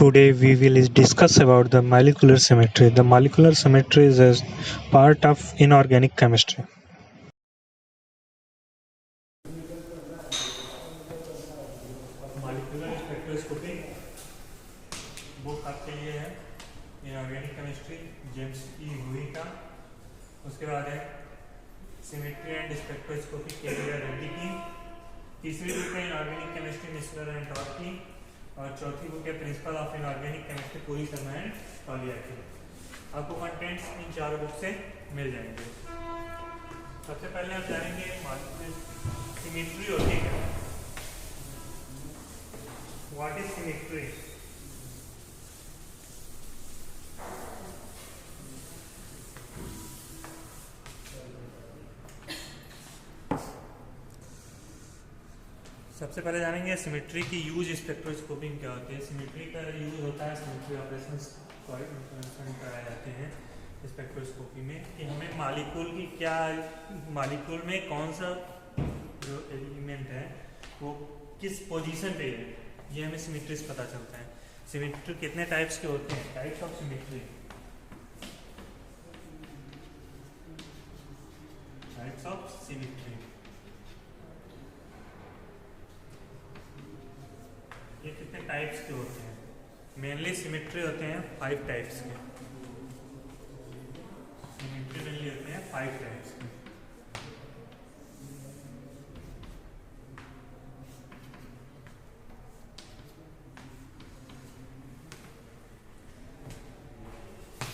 Today we will discuss about the molecular symmetry. The molecular symmetry is a part of inorganic chemistry. Molecular spectroscopy book आपके लिए है inorganic chemistry James ई हुई का। उसके बाद है symmetry and spectroscopy caviar Reddy की। तीसरी बुक है इनऑर्गेनिक केमिस्ट्री मिस्लर एंड टॉट की। और चौथी बुक है प्रिंसिपल ऑफ इनऑर्गेनिक केमिस्ट्री पूरी शर्मा एंड टॉलिया की। आपको कंटेंट्स इन चारों बुक से मिल जाएंगे। सबसे पहले आप जानेंगे सिमेट्री होती है क्या। What is symmetry? सबसे पहले जानेंगे सिमेट्री की यूज स्पेक्ट्रोस्कोपी क्या होती है। सिमेट्री का यूज होता है सिमेट्री ऑपरेशंस कराए जाते हैं स्पेक्ट्रोस्कोपी में कि हमें मॉलिक्यूल की क्या मॉलिक्यूल में कौन सा जो एलिमेंट है वो किस पोजीशन पे है, ये हमें सिमेट्री से पता चलता है। सिमेट्री कितने टाइप्स के होते हैं, types of symmetry. Types of symmetry ये कितने टाइप्स के होते हैं। मेनली सिमेट्री होते हैं 5 टाइप्स के। सिमेट्री मेनली होते हैं 5 टाइप्स के।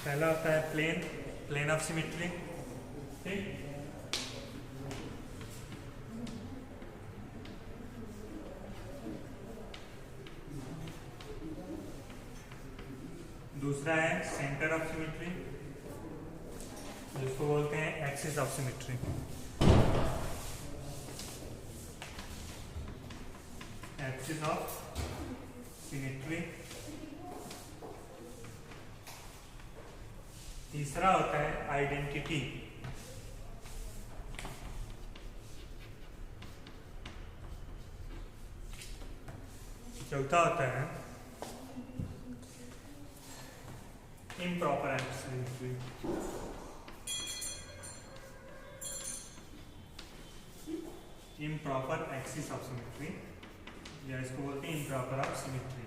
पहला होता है प्लेन ऑफ सिमेट्री। ठीक, दूसरा है सेंटर ऑफ सिमेट्री जिसको बोलते हैं axis of symmetry. Axis of symmetry. तीसरा होता है आइडेंटिटी। चौथा होता है improper symmetry. Improper axis of symmetry या इसको बोलते हैं इम्प्रॉपर ऑफ सिमेट्री।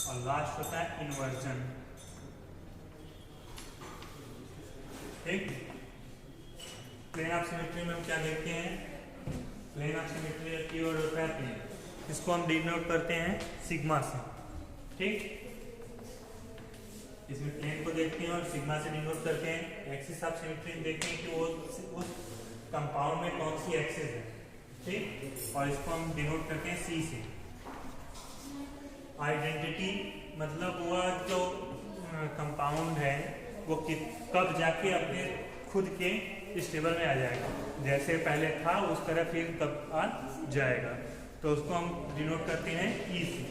और लास्ट होता है इन्वर्जन। ठीक, प्लेन ऑफ सिमेट्री में हम क्या देखते हैं, प्लेन ऑफ सिमेट्री का कीवर्ड होता है प्लेन। इसको हम डिनोट करते हैं सिग्मा से। ठीक, इसमें प्लेन को देखते हैं और सिग्मा से डिनोट करते हैं। एक्सिस ऑफ सिमेट्री देखते हैं कि वो उस कंपाउंड में कौन सी एक्सिस है। ठीक, और इसको हम डिनोट करते हैं सी से। आइडेंटिटी मतलब वो जो कंपाउंड है वो कब जाके अपने खुद के स्टेबल में आ जाएगा, जैसे पहले था उस तरह फिर कब आ जाएगा, तो उसको हम डिनोट करते हैं ई से।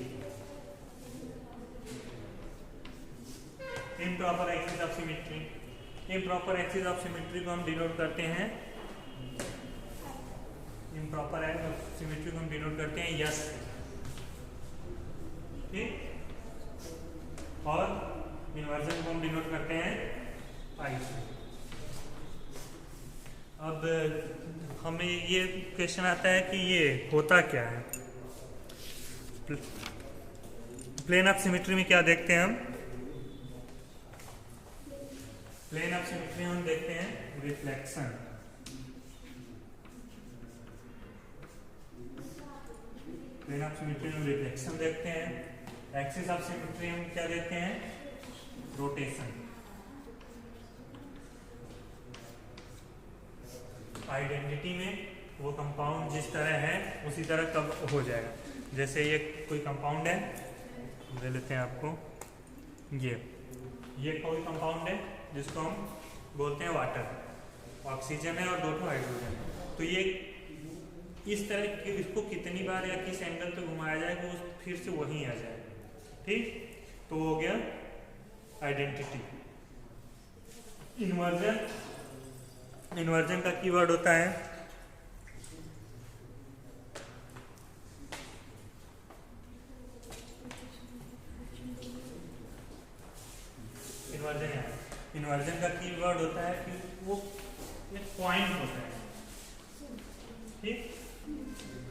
Improper axis of symmetry. Improper axis of symmetry को हम डिनोट करते हैं इम्प्रॉपर सिमेट्री को हम डिनोट करते हैं यस। ठीक, और इन्वर्जन को हम डिनोट करते हैं आई से। अब हमें ये क्वेश्चन आता है कि ये होता क्या है। प्लेन ऑफ सिमेट्री में क्या देखते हैं हम, प्लेन ऑफ सिमेट्री में हम देखते हैं रिफ्लेक्शन। प्लेन ऑफ सिमेट्री में रिफ्लेक्शन देखते हैं। एक्सिस ऑफ सिमेट्री हम क्या देखते हैं, रोटेशन। आइडेंटिटी में वो कंपाउंड जिस तरह है उसी तरह कब हो जाएगा। जैसे ये कोई कंपाउंड है, दे लेते हैं आपको, ये कोई कंपाउंड है जिसको हम बोलते हैं वाटर। ऑक्सीजन है और 2 हाइड्रोजन है। तो ये इस तरह के इसको कितनी बार या किस एंगल पे घुमाया जाएगा वो फिर से वहीं आ जाएगा। ठीक, तो हो गया आइडेंटिटी। इन्वर्जन, इन्वर्जन का कीवर्ड होता है इन्वर्जन का कीवर्ड होता है कि वो एक पॉइंट होता है, ठीक,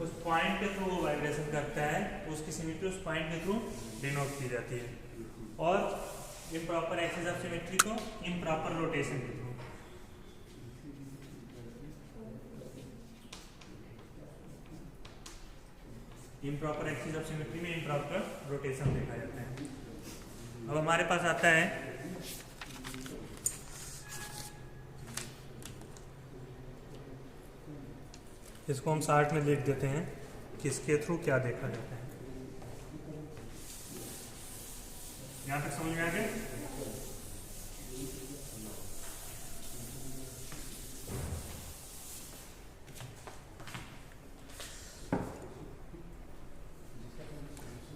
उस पॉइंट के थ्रू वो वाइब्रेशन करता है, तो उसकी सिमेट्री उस पॉइंट के थ्रू डिनोट की जाती है। और इम्प्रॉपर एक्सिस ऑफ सिमेट्री को इम्प्रॉपर रोटेशन के through. Improper axis of symmetry में इम्प्रॉपर रोटेशन देखा जाता है। अब हमारे पास आता है इसको हम शार्ट में लिख देते हैं कि इसके थ्रू क्या देखा जाता है। यहां तक समझ में आ गया?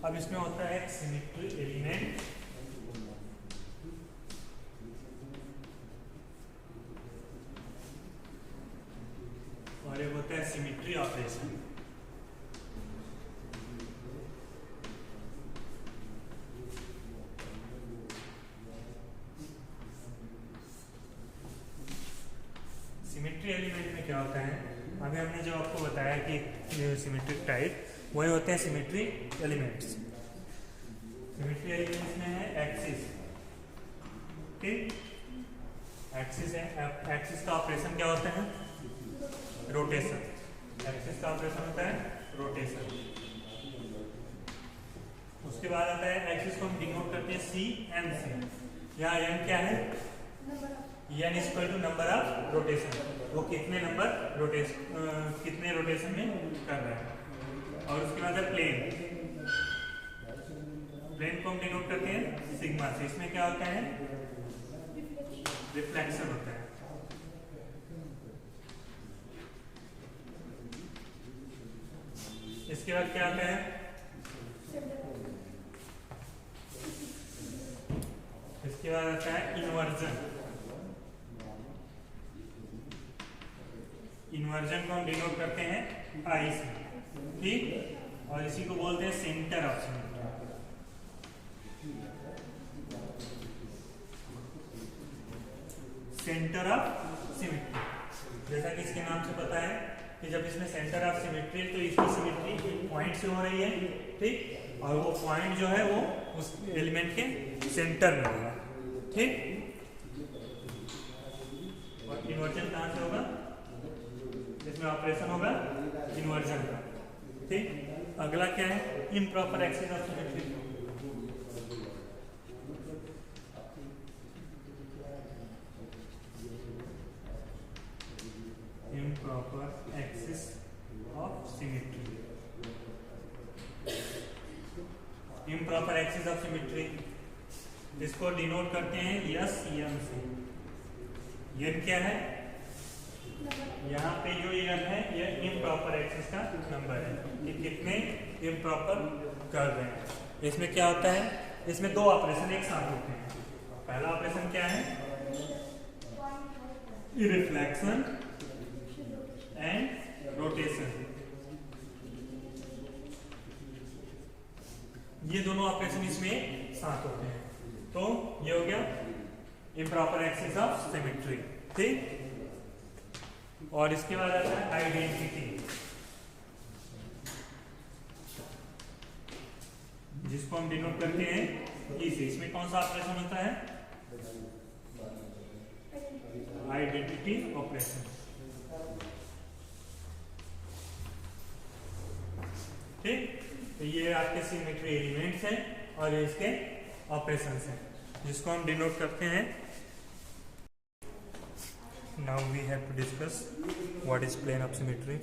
अब इसमें होता है सिमेट्री एलिमेंट, और एक होता है सिमेट्री ऑपरेशन। सिमेट्री एलिमेंट में क्या होता है, अभी हमने जो आपको बताया कि सिमेट्रिक टाइप, वही होते हैं सिमेट्री एलिमेंट्स। सिमेट्री एलिमेंट्स में है एक्सिस, ठीक, एक्सिस है, एक्सिस का ऑपरेशन क्या होता है, रोटेशन। एक्सिस का ऑपरेशन होता है रोटेशन। उसके बाद आता है एक्सिस को हम डिनोट करते हैं सी एन से। यहाँ एन क्या है, N is equal to number of rotation, वो कितने नंबर रोटेशन कितने रोटेशन में कर रहा है। और उसके बाद है प्लेन, प्लेन को हम डिनोट करते हैं सिग्मा से। इसमें क्या होता है, रिफ्लेक्शन होता है। इसके बाद क्या आता है, इसके बाद आता है इन्वर्जन। इन्वर्जन को हम डिनोट करते हैं आई से, ठीक, और इसी को बोलते हैं centre of symmetry. Centre of symmetry, जैसा कि इसके नाम से पता है कि जब इसमें सेंटर ऑफ सिमेट्री, तो इसकी सिमेट्री एक पॉइंट से हो रही है, ठीक, और वो पॉइंट जो है वो उस एलिमेंट के सेंटर में होगा, ठीक। और इन्वर्जन कहां से होगा, इसमें ऑपरेशन होगा इन्वर्जन का, ठीक। अगला क्या है, improper axis of symmetry. Improper axis of symmetry, improper axis of symmetry, इसको डिनोट करते हैं यस एम से। एन क्या है, यहाँ पे जो एन है यह इम्प्रॉपर एक्सिस का नंबर है कि कितने इम्प्रॉपर कर रहे हैं। इसमें क्या होता है, इसमें दो ऑपरेशन एक साथ होते हैं। पहला ऑपरेशन क्या है, रिफ्लेक्शन एंड रोटेशन। ये दोनों ऑपरेशन इसमें साथ होते हैं, तो ये हो गया इम्प्रॉपर एक्सिस ऑफ सिमेट्री, ठीक। और इसके बाद आता है आइडेंटिटी, जिसको हम डिनोट करते हैं ई से। इसमें कौन सा ऑपरेशन होता है, आइडेंटिटी ऑपरेशन, ठीक। तो ये आपके सिमेट्री एलिमेंट्स हैं और इसके ऑपरेशंस हैं, जिसको हम डिनोट करते हैं। Now we have to discuss what is plane of symmetry.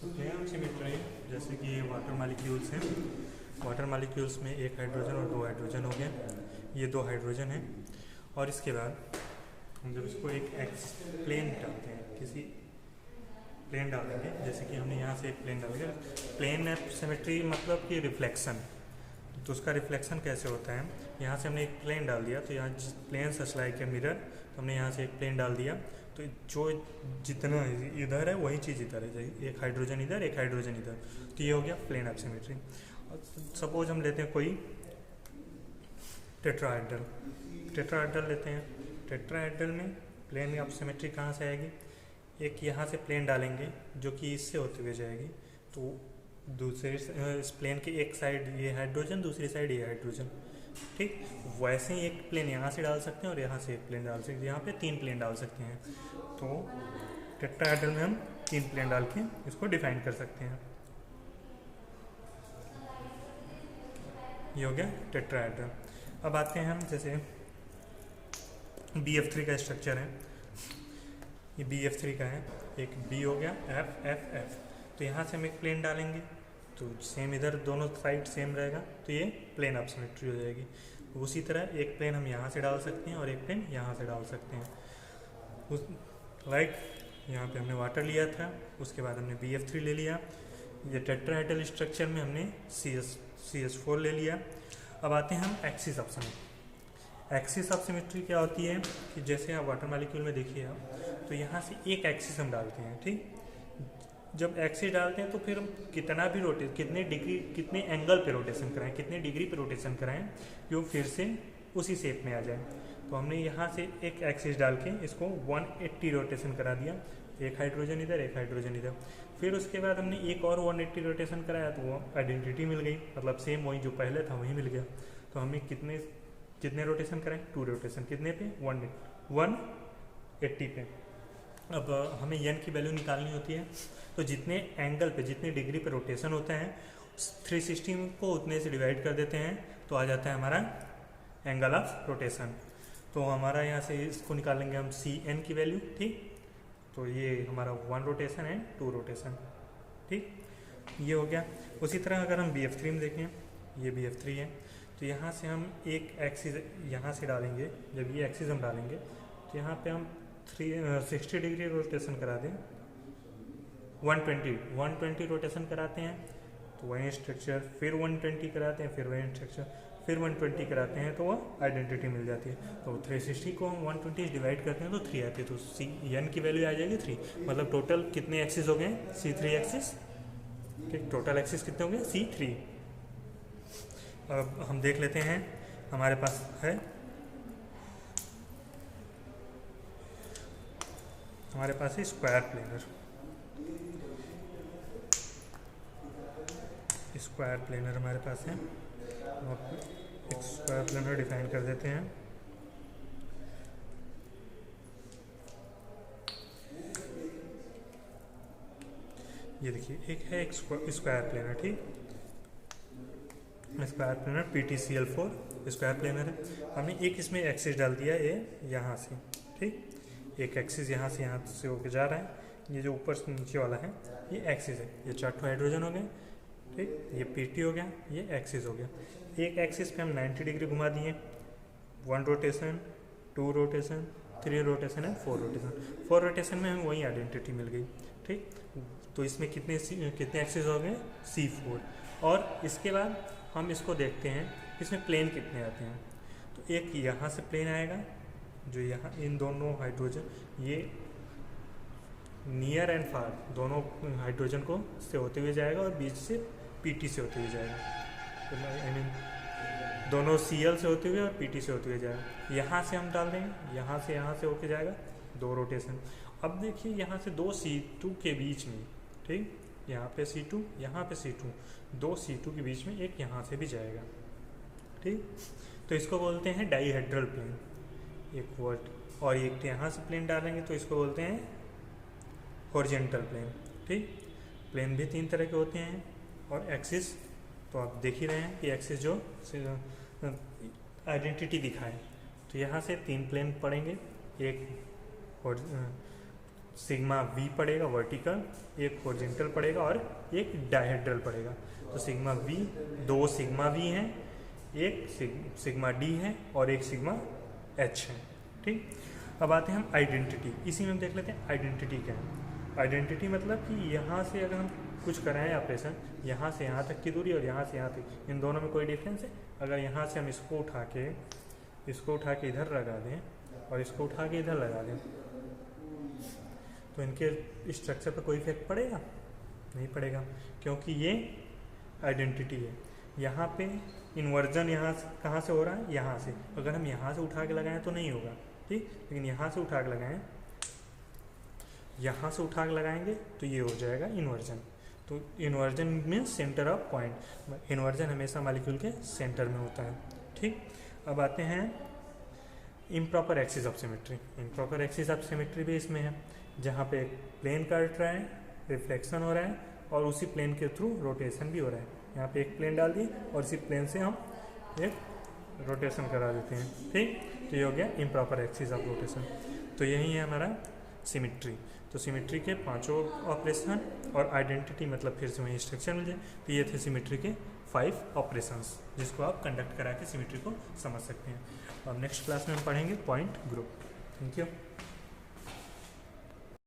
Plane of symmetry जैसे कि वाटर मॉलिक्यूल्स हैं, वाटर मॉलिक्यूल्स में एक हाइड्रोजन और दो हाइड्रोजन हो गए, ये दो हाइड्रोजन हैं। और इसके बाद हम जब इसको एक एक्स प्लेन डालते हैं, किसी प्लेन डालेंगे, जैसे कि हमने यहाँ से एक प्लेन डालेंगे, प्लेन ऑफ सिमेट्री मतलब कि रिफ्लेक्शन। तो उसका रिफ्लेक्शन कैसे होता है, यहाँ से हमने एक प्लेन डाल दिया, तो यहाँ plane such like a mirror, तो हमने यहाँ से एक प्लेन डाल दिया, तो जो जितना इधर है वही चीज़ इधर है, एक हाइड्रोजन इधर एक हाइड्रोजन इधर, तो ये हो गया प्लेन ऑफ सिमेट्री। सपोज हम लेते हैं कोई टेट्राहेड्रल लेते हैं, टेट्राहेड्रल में प्लेन ऑफ सिमेट्री कहाँ से आएगी, एक यहाँ से प्लेन डालेंगे जो कि इससे होते हुए जाएगी, तो दूसरे इस प्लेन के एक साइड ये हाइड्रोजन, दूसरी साइड ये हाइड्रोजन, ठीक। वैसे ही एक प्लेन यहाँ से डाल सकते हैं और यहाँ से एक प्लेन डाल सकते हैं, यहाँ पे 3 प्लेन डाल सकते हैं। तो टेट्राहेड्रल में हम 3 प्लेन डाल के इसको डिफाइन कर सकते हैं। ये हो गया टेट्राहेड्रल। अब आते हैं हम, जैसे BF3 का स्ट्रक्चर है, ये BF3 का है, एक B हो गया, F। तो यहाँ से हम एक प्लेन डालेंगे तो सेम इधर दोनों साइड सेम रहेगा, तो ये प्लेन ऑफ सिमेट्री हो जाएगी। उसी तरह एक प्लेन हम यहाँ से डाल सकते हैं और एक प्लेन यहाँ से डाल सकते हैं। लाइक यहाँ पे हमने वाटर लिया था, उसके बाद हमने BF3 ले लिया, ये टेट्राहेड्रल स्ट्रक्चर में हमने CH4 ले लिया। अब आते हैं हम axis of symmetry. Axis of symmetry क्या होती है कि जैसे आप वाटर मॉलिक्यूल में देखिए आप, तो यहाँ से एक एक्सिस हम डालते हैं, ठीक। जब एक्सिस डालते हैं तो फिर हम कितना भी कितने डिग्री कितने एंगल पे रोटेशन कराएं, कितने डिग्री पे रोटेशन कराएं कि वो फिर से उसी शेप में आ जाए। तो हमने यहाँ से एक एक्सिस डाल के इसको 180 रोटेशन करा दिया, एक हाइड्रोजन इधर, एक हाइड्रोजन इधर। फिर उसके बाद हमने एक और 180 रोटेशन कराया तो वो आइडेंटिटी मिल गई, मतलब सेम वही जो पहले था वही मिल गया। तो हमें कितने रोटेशन कराएं, 2 रोटेशन, कितने पे, 180 पे। अब हमें n की वैल्यू निकालनी होती है, तो जितने एंगल पे, जितने डिग्री पे रोटेशन होता है 360 को उतने से डिवाइड कर देते हैं, तो आ जाता है हमारा एंगल ऑफ रोटेशन। तो हमारा यहाँ से इसको निकालेंगे हम Cn की वैल्यू, ठीक। तो ये हमारा 1 रोटेशन है, 2 रोटेशन, ठीक, ये हो गया। उसी तरह अगर हम BF3 में देखें, ये BF3 है, तो यहाँ से हम एक एक्सिस यहाँ से डालेंगे। जब ये एक्सिस हम डालेंगे तो यहाँ पे हम 60 डिग्री रोटेशन करा दें, 120 रोटेशन कराते हैं तो वही स्ट्रक्चर, फिर 120 कराते हैं, फिर वही स्ट्रक्चर, फिर 120 कराते हैं तो वह आइडेंटिटी मिल जाती है। तो 360 को हम 120 डिवाइड करते हैं तो 3 आती है, तो Cn की वैल्यू आ जाएगी 3। मतलब टोटल कितने एक्सिस हो गए, C3 एक्सिस, ठीक। टोटल एक्सिस कितने हो गए, C3। अब हम देख लेते हैं, हमारे पास है, हमारे पास है स्क्वायर प्लेनर। स्क्वायर प्लेनर हमारे पास है, एक स्क्वायर प्लेनर डिफाइन कर देते हैं। ये देखिए, एक है एक स्क्वायर प्लेनर, ठीक। Square planar PTCl4 square planar है। हमने एक इसमें एक्सिस डाल दिया, ये यहाँ से, ठीक। एक एक्सिस यहाँ से होकर जा रहा है, ये जो ऊपर से नीचे वाला है ये एक्सिस है। ये 4 हाइड्रोजन हो गए, ठीक। ये PT हो गया, ये एक्सिस हो गया। एक एक्सिस पे हम 90 डिग्री घुमा दिए, 1 rotation, 2 rotation, 3 rotation and 4 rotation. 4 rotation में हमें वही आइडेंटिटी मिल गई, ठीक। तो इसमें कितने एक्सिस हो गए, C4। और इसके बाद हम इसको देखते हैं इसमें प्लेन कितने आते हैं। तो एक यहाँ से प्लेन आएगा जो यहाँ इन दोनों हाइड्रोजन, ये नियर एंड फार दोनों हाइड्रोजन को से होते हुए जाएगा और बीच से PT से होते हुए जाएगा, तो आई मीन दोनों Cl से होते हुए और PT से होते हुए जाएगा। यहाँ से हम डाल देंगे, यहाँ से होके जाएगा 2 रोटेशन। अब देखिए यहाँ से 2 C2 के बीच में, ठीक, यहाँ पे C2, यहाँ पे C2, 2 C2 के बीच में एक यहाँ से भी जाएगा, ठीक। तो इसको बोलते हैं डाईहेड्रल प्लेन, एक वर्ड। और एक यहाँ से प्लेन डालेंगे तो इसको बोलते हैं हॉरिजॉन्टल प्लेन, ठीक। प्लेन भी 3 तरह के होते हैं, और एक्सिस तो आप देख ही रहे हैं कि एक्सिस जो आइडेंटिटी दिखाए, तो यहाँ से 3 प्लेन पड़ेंगे, एक सिग्मा V पड़ेगा वर्टिकल, एक हॉरिजॉन्टल पड़ेगा और एक डायहेड्रल पड़ेगा। तो सिग्मा V, 2 सिग्मा V हैं, एक सिग्मा D है और एक सिग्मा H है, ठीक। अब आते हैं हम आइडेंटिटी, इसी में हम देख लेते हैं आइडेंटिटी क्या है। आइडेंटिटी मतलब कि यहाँ से अगर हम कुछ कराएं ऑपरेशन, यहाँ से यहाँ तक की दूरी और यहाँ से यहाँ तक, इन दोनों में कोई डिफरेंस है। अगर यहाँ से हम इसको उठा के इधर लगा दें और इसको उठा के इधर लगा दें, तो इनके स्ट्रक्चर पर कोई इफेक्ट पड़ेगा? नहीं पड़ेगा, क्योंकि ये आइडेंटिटी है। यहाँ पे इन्वर्जन यहाँ कहाँ से हो रहा है, यहाँ से। अगर हम यहाँ से उठा के लगाएं तो नहीं होगा, ठीक। लेकिन यहाँ से उठा के लगाएं, यहाँ से उठा के लगाएंगे तो ये हो जाएगा इन्वर्जन। तो इन्वर्जन में सेंटर ऑफ पॉइंट, इन्वर्जन हमेशा मॉलिक्यूल के सेंटर में होता है, ठीक। अब आते हैं improper axis of symmetry. Improper axis of symmetry भी इसमें है, जहाँ पे एक प्लेन काट रहा है, रिफ्लेक्शन हो रहा है और उसी प्लेन के थ्रू रोटेशन भी हो रहा है। यहाँ पे एक प्लेन डाल दिए और इसी प्लेन से हम एक रोटेशन करा देते हैं, ठीक। तो ये हो गया इम्प्रॉपर एक्सिस ऑफ रोटेशन। तो यही है हमारा सिमेट्री। तो सिमेट्री के 5 ऑपरेशन और आइडेंटिटी मतलब फिर से वही स्ट्रक्चर मिल जाए। तो ये थे सिमेट्री के 5 ऑपरेशंस, जिसको आप कंडक्ट करा के सिमेट्री को समझ सकते हैं। और नेक्स्ट क्लास में हम पढ़ेंगे पॉइंट ग्रुप। Thank you.